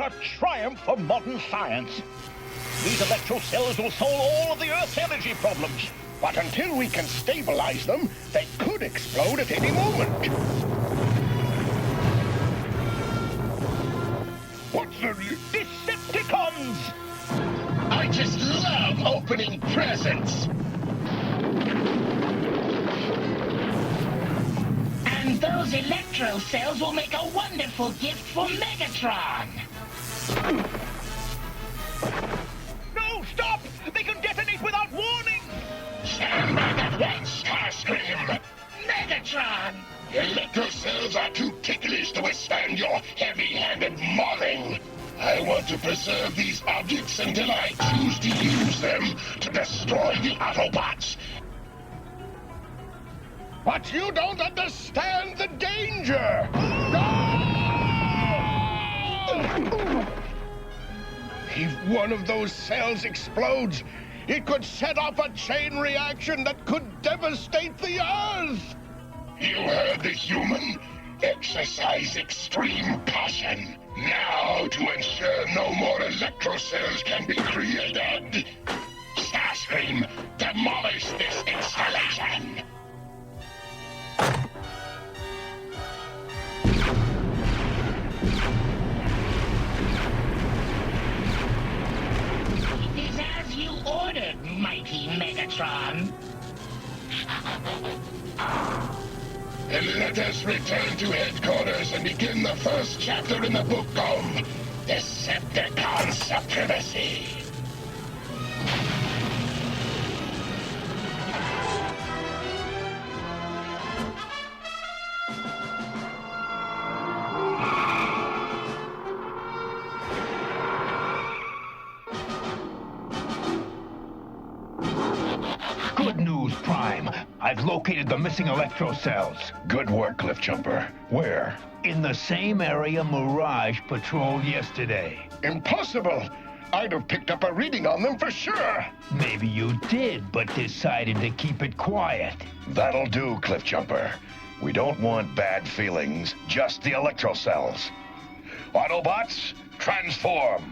a triumph for modern science. These electro cells will solve all of the Earth's energy problems. But until we can stabilize them, they could explode at any moment. What's the... Decepticons! I just love opening presents! And those electro cells will make a wonderful gift for Megatron! No, stop! They can detonate without warning! Stand back at once, Starscream! Megatron! Electro cells are too ticklish to withstand your heavy-handed mauling. I want to preserve these objects until I choose to use them to destroy the Autobots. But you don't understand the danger! If one of those cells explodes, it could set off a chain reaction that could devastate the Earth! You heard the human? Exercise extreme caution. Now, to ensure no more electro cells can be created, Starscream, demolish this installation! It is as you ordered, mighty Megatron. And let us return to headquarters and begin the first chapter in the book of Decepticon Supremacy. Good news, Prime. I've located the missing electro cells. Good work, Cliffjumper. Where? In the same area Mirage patrolled yesterday. Impossible! I'd have picked up a reading on them for sure! Maybe you did, but decided to keep it quiet. That'll do, Cliffjumper. We don't want bad feelings, just the electro cells. Autobots, transform!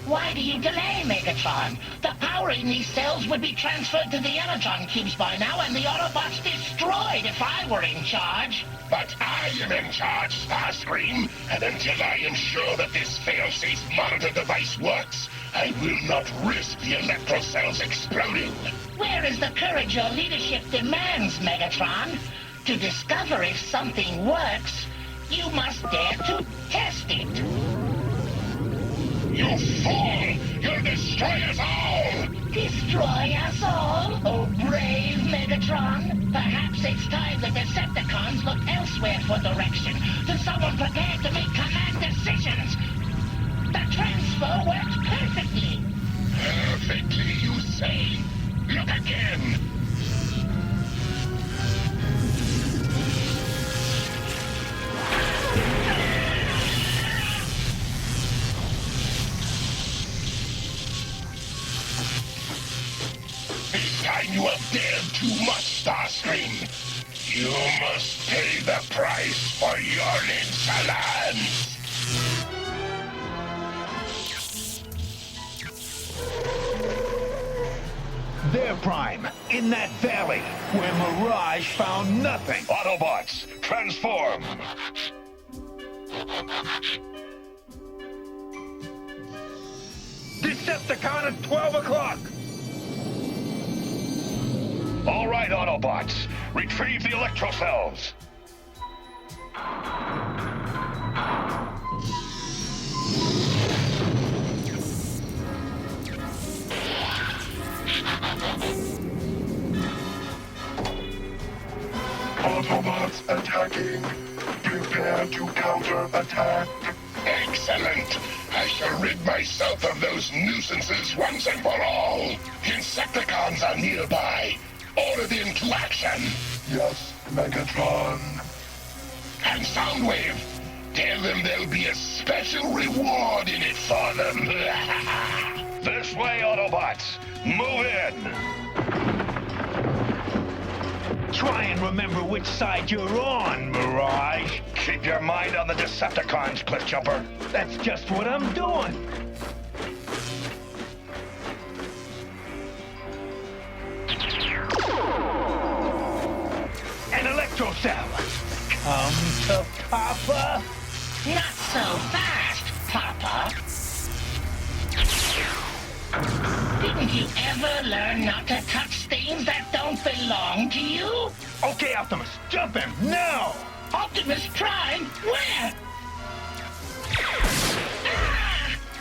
Why do you delay, Megatron? The power in these cells would be transferred to the Energon cubes by now and the Autobots destroyed if I were in charge. But I am in charge, Starscream, and until I am sure that this fail-safe monitor device works, I will not risk the electro cells exploding. Where is the courage your leadership demands, Megatron? To discover if something works, you must dare to test it. You fool! You'll destroy us all! Destroy us all? Oh, brave Megatron! Perhaps it's time the Decepticons look elsewhere for direction, to someone prepared to make command decisions. The transfer worked perfectly. Perfectly, you say? Look again! This time you have dared too much, Starscream. You must pay the price for your insolence. There, Prime, in that valley, where Mirage found nothing. Autobots, transform! Decepticon at 12 o'clock! All right, Autobots, retrieve the electro cells. Autobots attacking. Prepare to counterattack. Excellent! I shall rid myself of those nuisances once and for all. Insecticons are nearby. Order them to action. Yes, Megatron. And Soundwave, tell them there'll be a special reward in it for them. This way, Autobots! Move in! Try and remember which side you're on, Mirage. Keep your mind on the Decepticons, Cliffjumper. That's just what I'm doing. An electro cell. Come to Papa. Not so fast, Papa. Didn't you ever learn not to touch things that don't belong to you? Okay, Optimus, jump him now. Optimus Prime, where?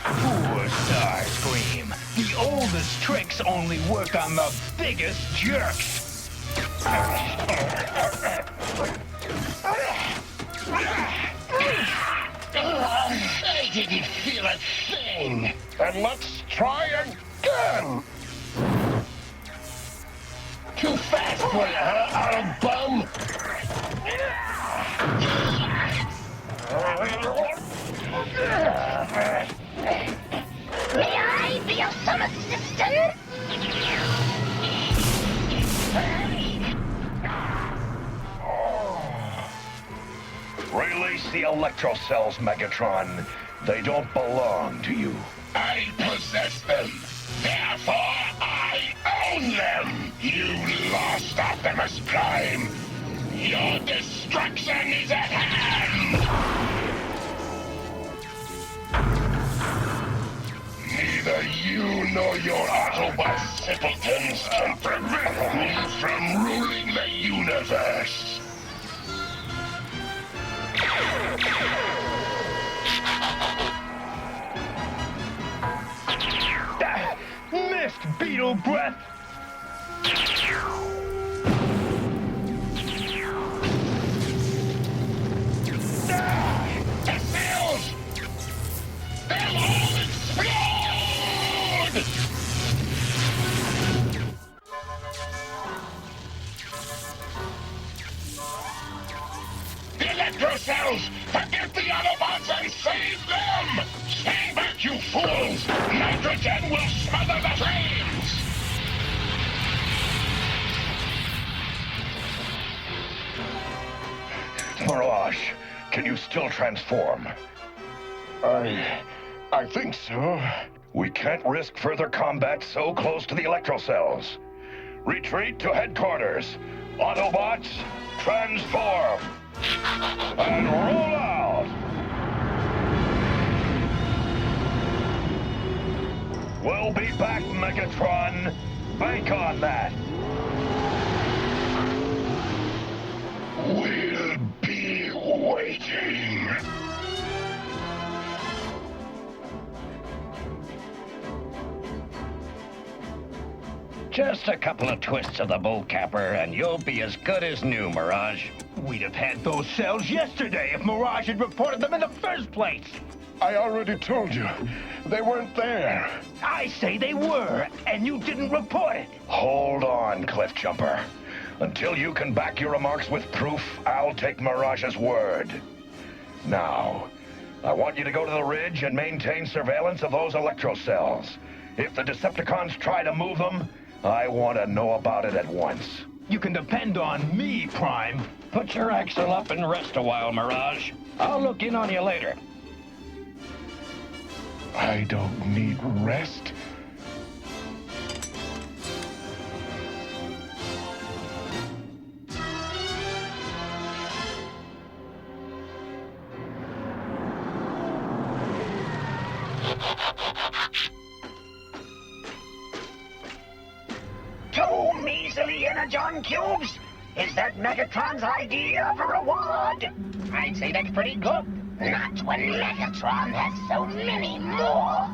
Poor Starscream. The oldest tricks only work on the biggest jerks. I didn't feel a thing. And let's try again. Too fast for you, huh, Auto Bum? May I be of some assistance? Release the electro cells, Megatron. They don't belong to you. I possess them. Therefore, I own them. You lost Optimus Prime. Your destruction is at hand. Neither you nor your Autobot simpletons can prevent me from ruling the universe. Missed, Beetle Breath. The cells! They'll all explode! The electro cells! Forget the Autobots and save them! Stand back, you fools! Nitrogen will smother the flames! Mirage, can you still transform? I think so. We can't risk further combat so close to the electro cells. Retreat to headquarters. Autobots, transform! And roll out! We'll be back, Megatron. Bank on that. We'll be waiting. Just a couple of twists of the bull capper, and you'll be as good as new, Mirage. We'd have had those cells yesterday if Mirage had reported them in the first place. I already told you. They weren't there. I say they were, and you didn't report it. Hold on, Cliffjumper. Until you can back your remarks with proof, I'll take Mirage's word. Now, I want you to go to the ridge and maintain surveillance of those electro cells. If the Decepticons try to move them, I want to know about it at once. You can depend on me, Prime. Put your axle up and rest a while, Mirage. I'll look in on you later. I don't need rest. Two measly energon cubes? Is that Megatron's idea of a reward? I'd say that's pretty good. Not when Megatron has so many more.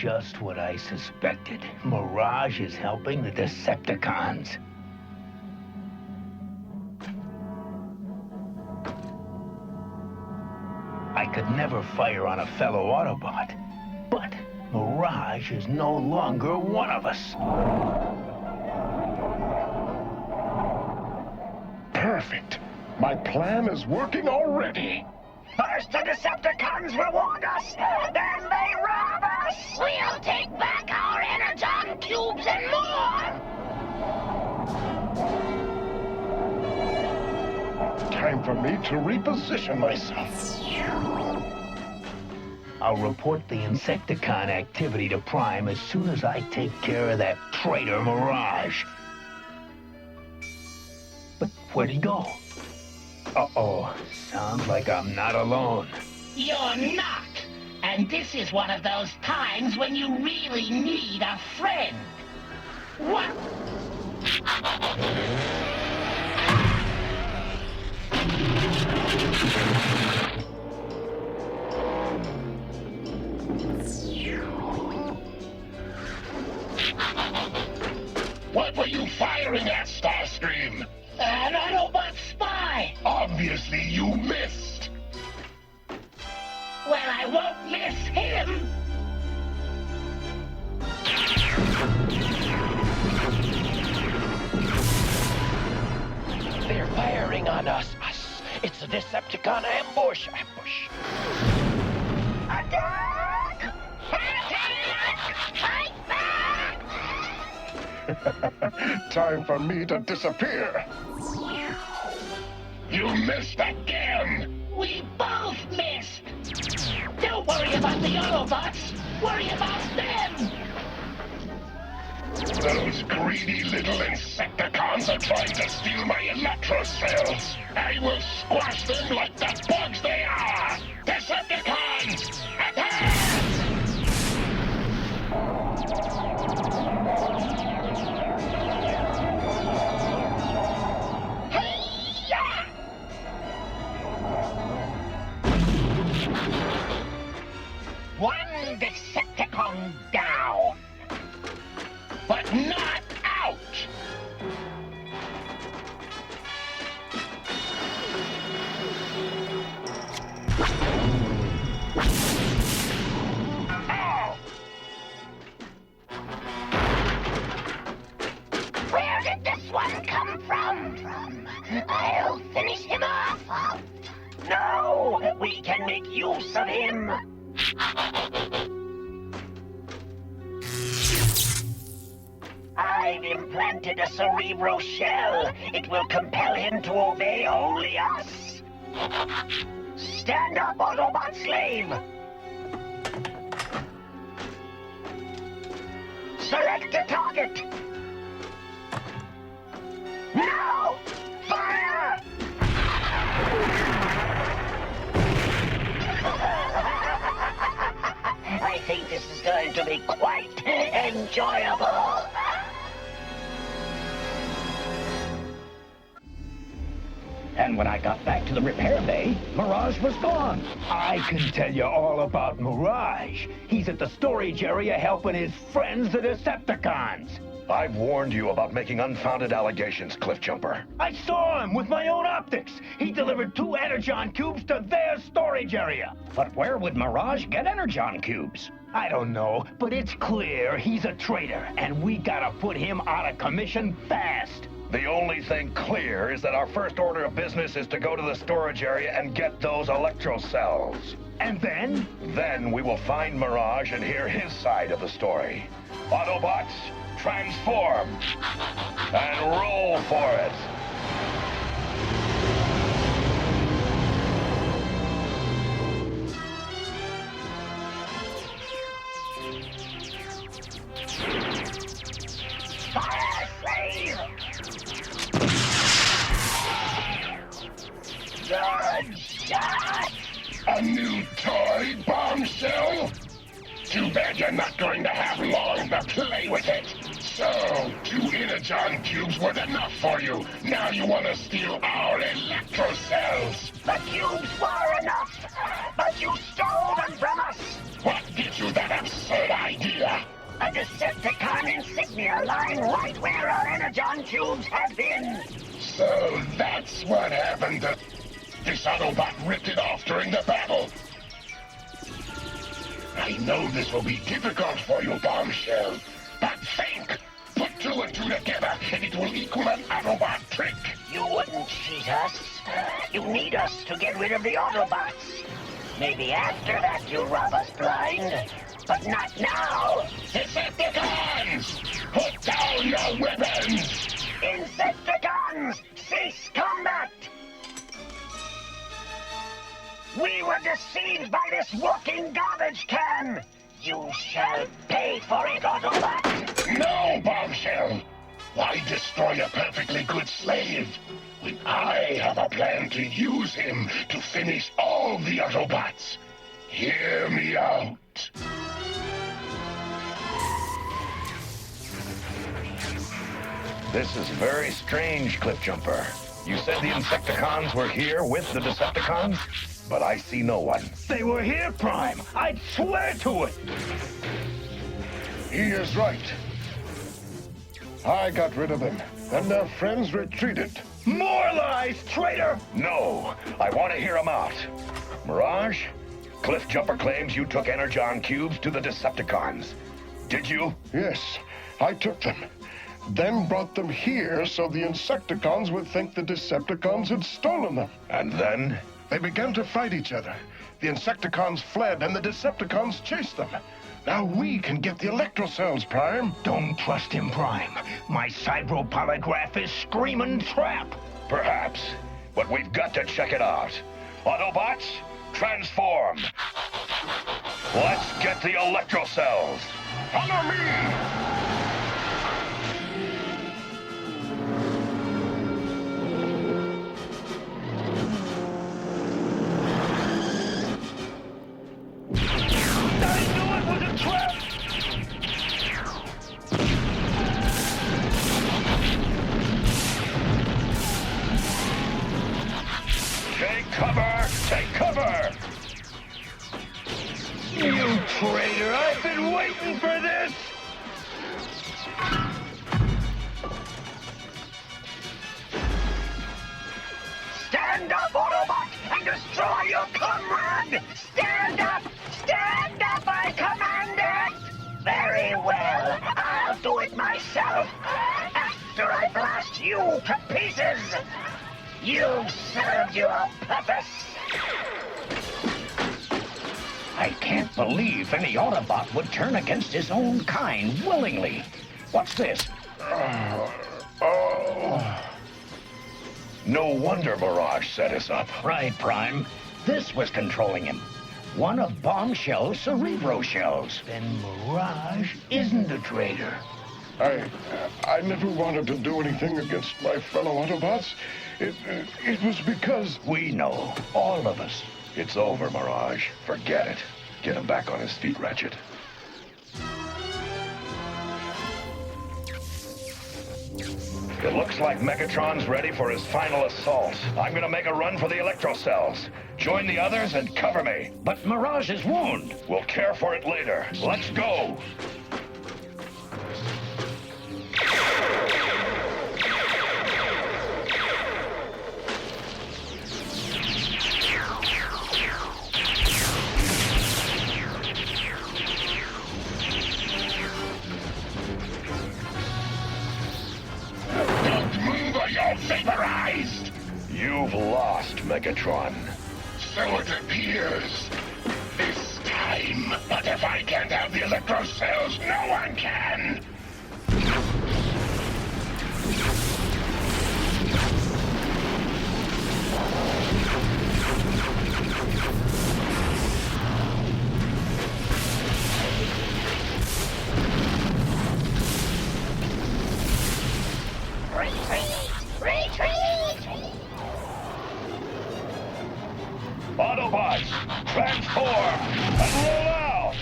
just what I suspected. Mirage is helping the Decepticons. I could never fire on a fellow Autobot, but Mirage is no longer one of us. Perfect. My plan is working already. First the Decepticons reward us, then they rob us! We'll take back our Energon cubes and more! Time for me to reposition myself. I'll report the Insecticon activity to Prime as soon as I take care of that traitor Mirage. But where'd he go? Uh-oh, sounds like I'm not alone. You're not! And this is one of those times when you really need a friend. What? What were you firing at, Starscream? An Autobot spy! Obviously you missed. Well, I won't miss him! They're firing on us. It's a Decepticon ambush. Attack! Fight back! Time for me to disappear. You missed again. We both missed! Don't worry about the Autobots! Worry about them! Those greedy little Insecticons are trying to steal my electro cells. I will squash them like the bugs they are! Decepticons! Attack! One Decepticon down! But not out! Oh! Where did this one come from? I'll finish him off! No! We can make use of him! I've implanted a cerebro shell. It will compel him to obey only us. Stand up, Autobot slave! Select a target! Now! Fire! I think this is going to be quite enjoyable. And when I got back to the repair bay, Mirage was gone. I can tell you all about Mirage. He's at the storage area helping his friends, the Decepticons. I've warned you about making unfounded allegations, Cliffjumper. I saw him with my own optics. He delivered 2 Energon cubes to their storage area. But where would Mirage get Energon cubes? I don't know, but it's clear he's a traitor, and we gotta put him out of commission fast. The only thing clear is that our first order of business is to go to the storage area and get those electro cells. And then? Then we will find Mirage and hear his side of the story. Autobots, transform! And roll for it! Fire, slave! Good shot! A new toy bombshell? Too bad you're not going to have long to play with it. So, 2 Energon cubes weren't enough for you. Now you want to steal our electro cells. The cubes were enough, but you stole them from us! What gives you that absurd idea? ripped it off during the battle. I know this will be difficult for you, Bombshell, but think! Put two and two together, and it will equal an Autobot trick! You wouldn't cheat us. You need us to get rid of the Autobots. Maybe after that you rob us blind, but not now. Decepticons! Put down your weapons! Insecticons, cease combat! We were deceived by this walking garbage can! You shall pay for it, Autobot! No, Bombshell! Why destroy a perfectly good slave when I have a plan to use him to finish all the Autobots? Hear me out. This is very strange, Cliffjumper. You said the Insecticons were here with the Decepticons, but I see no one. They were here, Prime. I'd swear to it. He is right. I got rid of them, and their friends retreated. More lies, traitor! No, I want to hear him out. Mirage, Cliffjumper claims you took Energon cubes to the Decepticons. Did you? Yes, I took them. Then brought them here so the Insecticons would think the Decepticons had stolen them. And then? They began to fight each other. The Insecticons fled, and the Decepticons chased them. Now we can get the electrocells, Prime. Don't trust him, Prime. My cyber-polygraph is screaming trap. Perhaps, but we've got to check it out. Autobots, transform. Let's get the electrocells. Follow me! Take cover! You traitor! I've been waiting for this! Stand up, Autobot, and destroy your comrade! Stand up! Stand up, I command it! Very well, I'll do it myself, after I blast you to pieces! You've served your purpose! I can't believe any Autobot would turn against his own kind willingly. What's this? No wonder Mirage set us up. Right, Prime. This was controlling him. One of Bombshell's Cerebro shells. Then Mirage isn't a traitor. I never wanted to do anything against my fellow Autobots. It was because... We know. All of us. It's over, Mirage. Forget it. Get him back on his feet, Ratchet. It looks like Megatron's ready for his final assault. I'm gonna make a run for the electrocells. Join the others and cover me. But Mirage's wound. We'll care for it later. Let's go! Don't move or you're vaporized! You've lost, Megatron. So it appears. This time. But if I can't have the electrocells, no one can! Autobots, transform and roll out!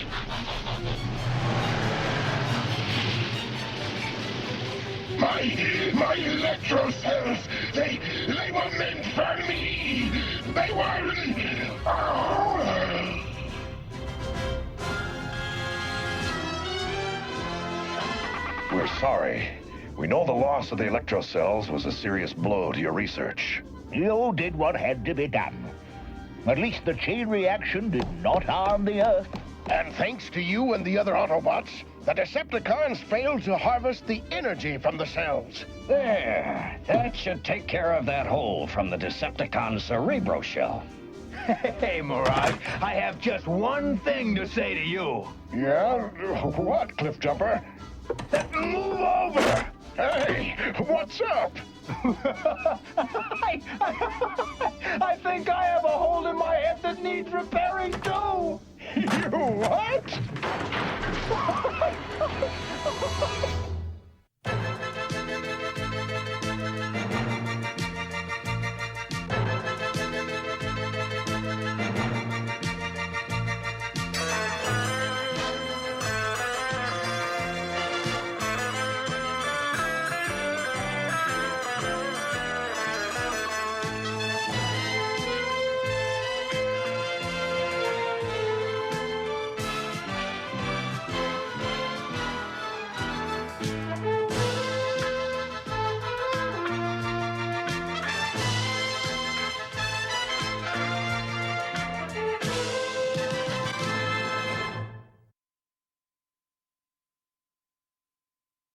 My electrocells, they were meant for me! They were... Oh. We're sorry. We know the loss of the electrocells was a serious blow to your research. You did what had to be done. At least the chain reaction did not harm the Earth. And thanks to you and the other Autobots, the Decepticons failed to harvest the energy from the cells. There. That should take care of that hole from the Decepticon cerebro shell. Hey, Mirage, I have just one thing to say to you. Yeah? What, Cliffjumper? Move over! Hey, what's up? I think I have a hole in my head that needs repairing too. You what?